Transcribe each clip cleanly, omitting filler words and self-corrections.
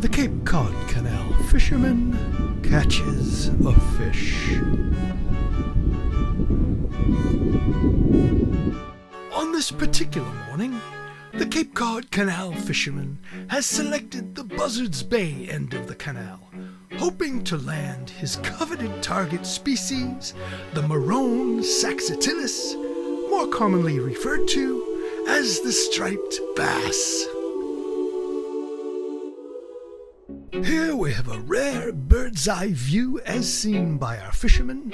The Cape Cod Canal Fisherman catches a fish. On this particular morning, the Cape Cod Canal Fisherman has selected the Buzzards Bay end of the canal, hoping to land his coveted target species, the Maroon saxatilis, more commonly referred to as the striped bass. Here we have a rare bird's-eye view as seen by our fisherman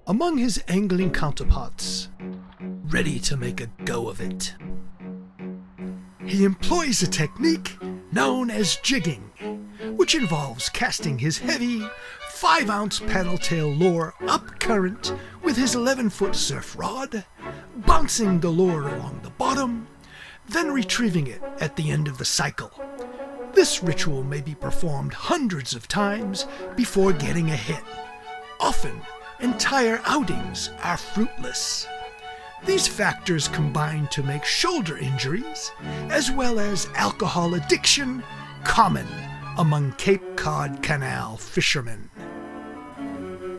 among his angling counterparts, ready to make a go of it. He employs a technique known as jigging, which involves casting his heavy 5-ounce paddle tail lure up current with his 11-foot surf rod, bouncing the lure along the bottom, then retrieving it at the end of the cycle. This ritual may be performed hundreds of times before getting a hit. Often, entire outings are fruitless. These factors combine to make shoulder injuries, as well as alcohol addiction, common among Cape Cod Canal fishermen.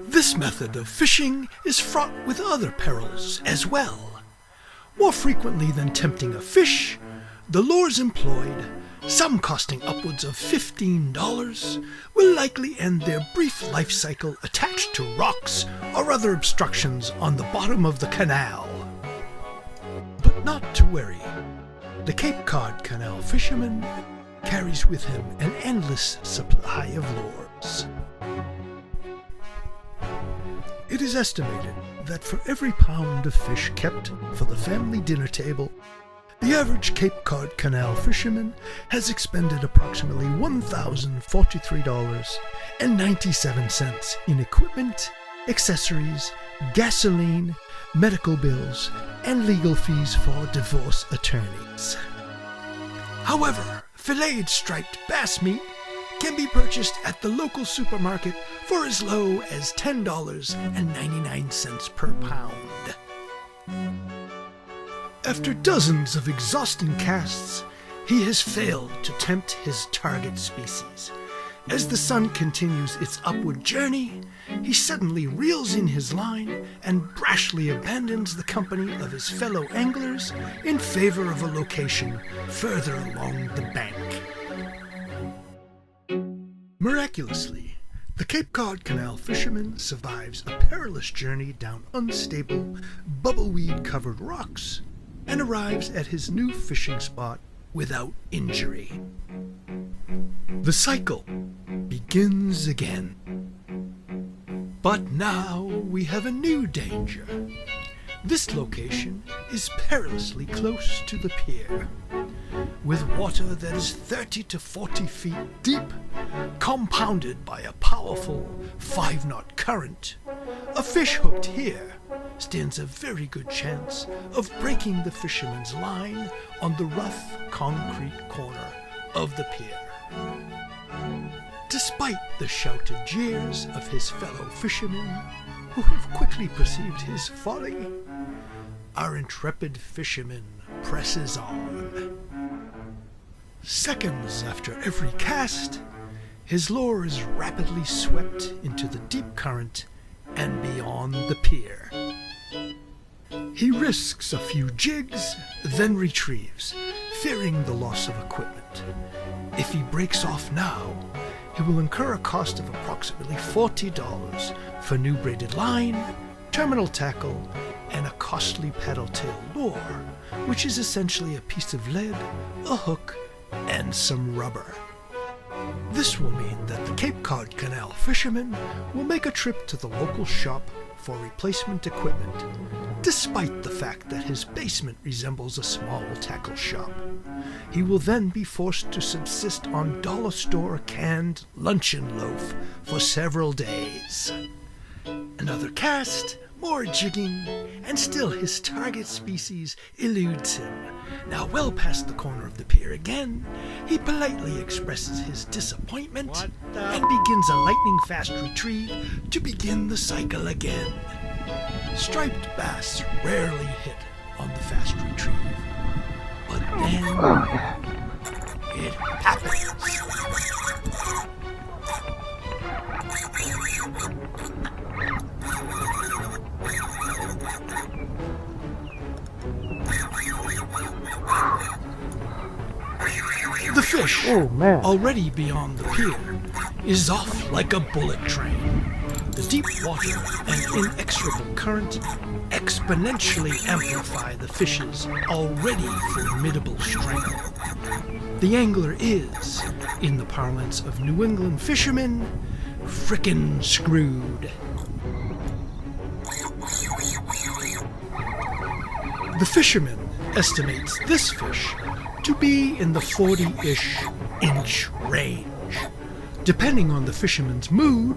This method of fishing is fraught with other perils as well. More frequently than tempting a fish, the lures employed, some costing upwards of $15, will likely end their brief life cycle attached to rocks or other obstructions on the bottom of the canal. But not to worry. The Cape Cod Canal fisherman carries with him an endless supply of lures. It is estimated that for every pound of fish kept for the family dinner table, the average Cape Cod Canal fisherman has expended approximately $1,043.97 in equipment, accessories, gasoline, medical bills, and legal fees for divorce attorneys. However, filleted striped bass meat can be purchased at the local supermarket for as low as $10.99 per pound. After dozens of exhausting casts, he has failed to tempt his target species. As the sun continues its upward journey, he suddenly reels in his line and brashly abandons the company of his fellow anglers in favor of a location further along the bank. Miraculously, the Cape Cod Canal fisherman survives a perilous journey down unstable, bubbleweed-covered rocks and arrives at his new fishing spot without injury. The cycle begins again. But now we have a new danger. This location is perilously close to the pier, with water that is 30 to 40 feet deep, compounded by a powerful 5-knot current. A fish hooked here stands a very good chance of breaking the fisherman's line on the rough concrete corner of the pier. Despite the shouted jeers of his fellow fishermen, who have quickly perceived his folly, our intrepid fisherman presses on. Seconds after every cast, his lure is rapidly swept into the deep current and beyond the pier. He risks a few jigs, then retrieves, fearing the loss of equipment. If he breaks off now, he will incur a cost of approximately $40 for new braided line, terminal tackle, and a costly paddle tail lure, which is essentially a piece of lead, a hook, and some rubber. This will mean that the Cape Cod Canal fisherman will make a trip to the local shop for replacement equipment, despite the fact that his basement resembles a small tackle shop. He will then be forced to subsist on dollar store canned luncheon loaf for several days. Another cast, more jigging, and still his target species eludes him. Now well past the corner of the pier again, he politely expresses his disappointment and begins a lightning-fast retrieve to begin the cycle again. Striped bass rarely hit on the fast retrieve, but then it happens. The fish, Oh, man. already beyond the pier, is off like a bullet train. The deep water and inexorable current exponentially amplify the fish's already formidable strength. The angler is, in the parlance of New England fishermen, frickin' screwed. The fisherman estimates this fish to be in the 40-ish inch range, depending on the fisherman's mood,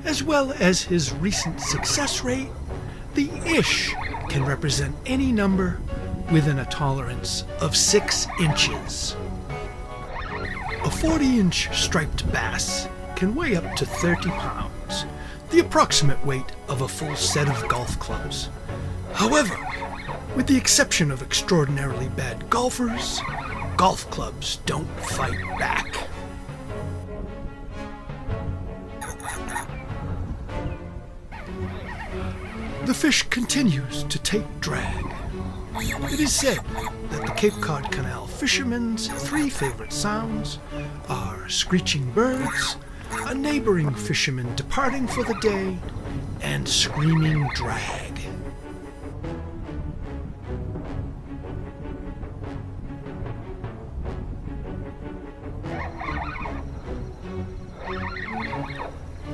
as well as his recent success rate. The ish can represent any number within a tolerance of 6 inches. A 40-inch striped bass can weigh up to 30 pounds, the approximate weight of a full set of golf clubs. However, with the exception of extraordinarily bad golfers, golf clubs don't fight back. The fish continues to take drag. It is said that the Cape Cod Canal Fisherman's 3 favorite sounds are screeching birds, a neighboring fisherman departing for the day, and screaming drag.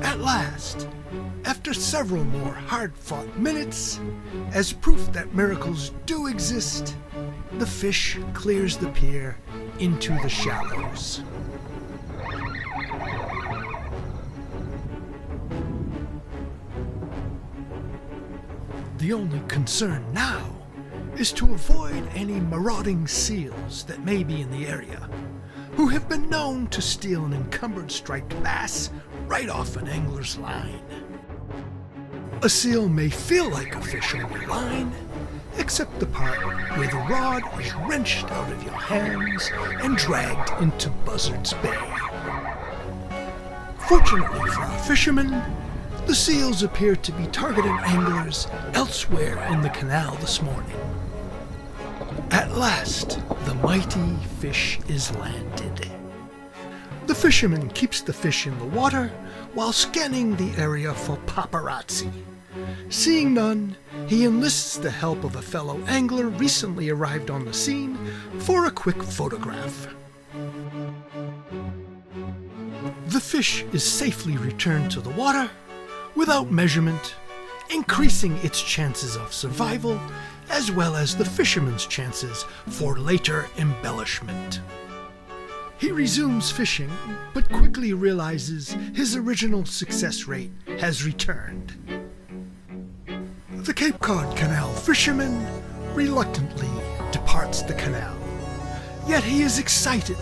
At last, after several more hard-fought minutes, as proof that miracles do exist, the fish clears the pier into the shallows. The only concern now is to avoid any marauding seals that may be in the area, who have been known to steal an encumbered striped bass right off an angler's line. A seal may feel like a fish on your line, except the part where the rod is wrenched out of your hands and dragged into Buzzard's Bay. Fortunately for our fishermen, the seals appear to be targeting anglers elsewhere in the canal this morning. At last, the mighty fish is landed. The fisherman keeps the fish in the water while scanning the area for paparazzi. Seeing none, he enlists the help of a fellow angler recently arrived on the scene for a quick photograph. The fish is safely returned to the water without measurement, increasing its chances of survival as well as the fisherman's chances for later embellishment. He resumes fishing, but quickly realizes his original success rate has returned. The Cape Cod Canal Fisherman reluctantly departs the canal, yet he is excited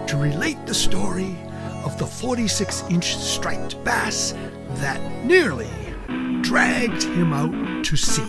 to relate the story of the 46-inch striped bass that nearly dragged him out to sea.